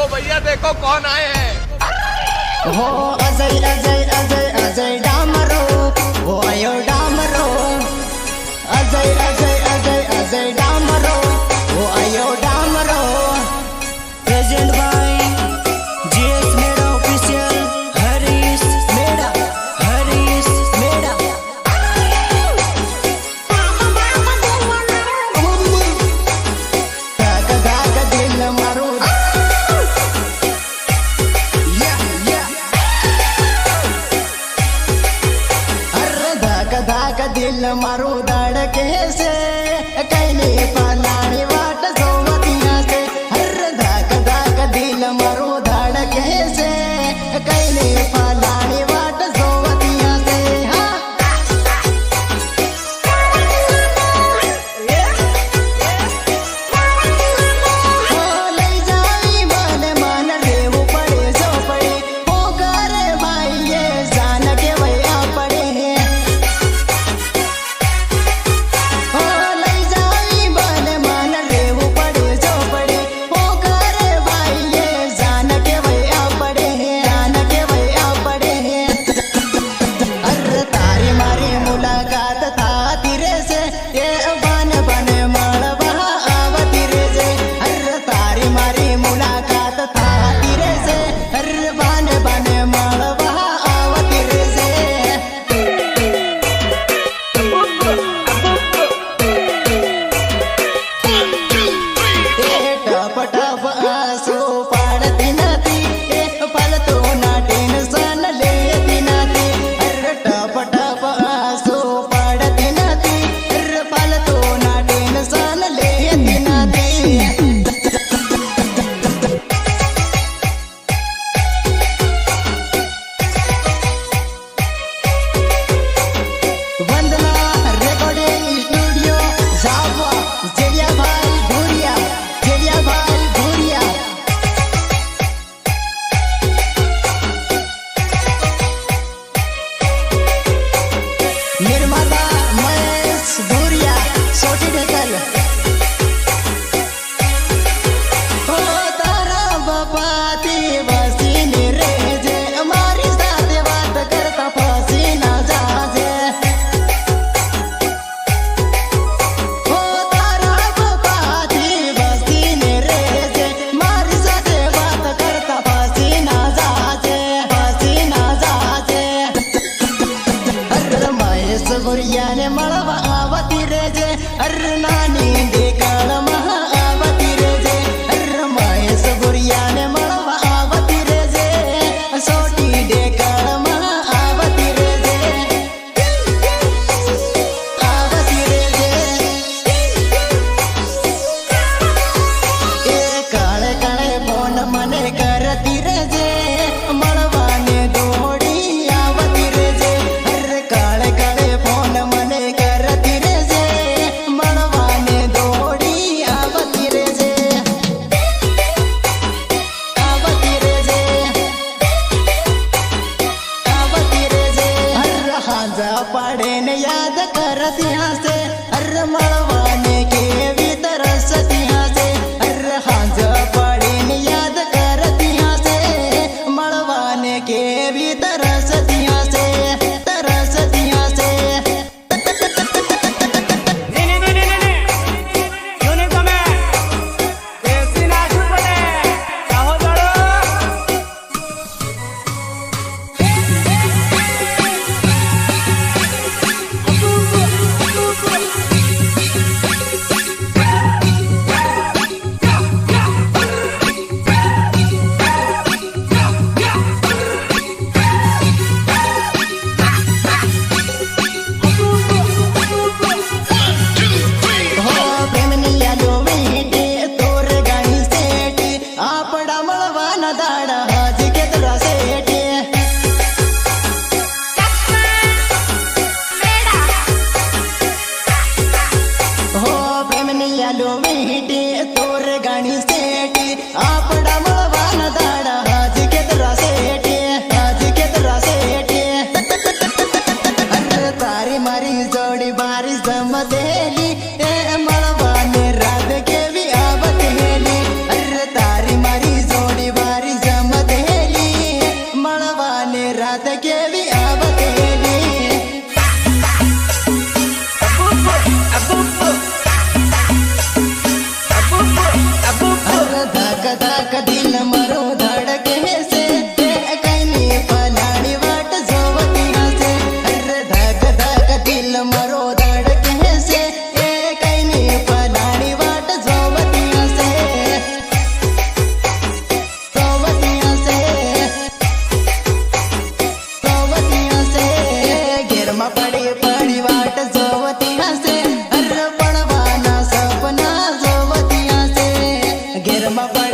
देखो भैया देखो कौन आए हैं। हो अजय अजय अजय अजय डामरो, वो आयो डामरो। अजय अजय अजय अजय डामरो, वो आयो डामरो। Present by GS Meda official, Harish Meda, Harish Meda. धाक धाक दिल मारो, धाक दिल मारो धड़के से कैले पालानी वाट सोवतिया से। हर धाक धाक दिल मारो धड़के से कैले पालानी वाट सोवतिया से। हाँ ले जाई मन मन रेव पड़े सो पड़े, ओ करे भाई ये जान के भैया पड़े। ने मळवा आवती रे जे, अर नानी देकाळ महा आवती रे जे। अर महेश गुरिया ने मळवा आवती रे जे, सोटी देकाळ महा आवती रे जे, आवती रे जे। ए काळे काळे फोन मने करती रे जे, मळवा ने दोडी आवती रे जे। अर काळे काळे फोन मने करती रे जे, मळवा ने दोडी आवती रे जे, आवती रे जे, आवती रे जे। अर हांजा पाडे ने याद करती हसे, अर मळवा ने केवी तरसती हसे। अर हांजा पाडे ने याद करती हसे, मळवा ने केवी तरसती हसे, तरसती हसे। तोर गाणी सेटी आपडा मळवान दाडा, आज केतरा सेटी, आज केतरा सेटी। अर तारी मारी जोडी बारी जमदेली, ए मळवाने राध केवी आवत हेली। अर तारी मारी जोडी માં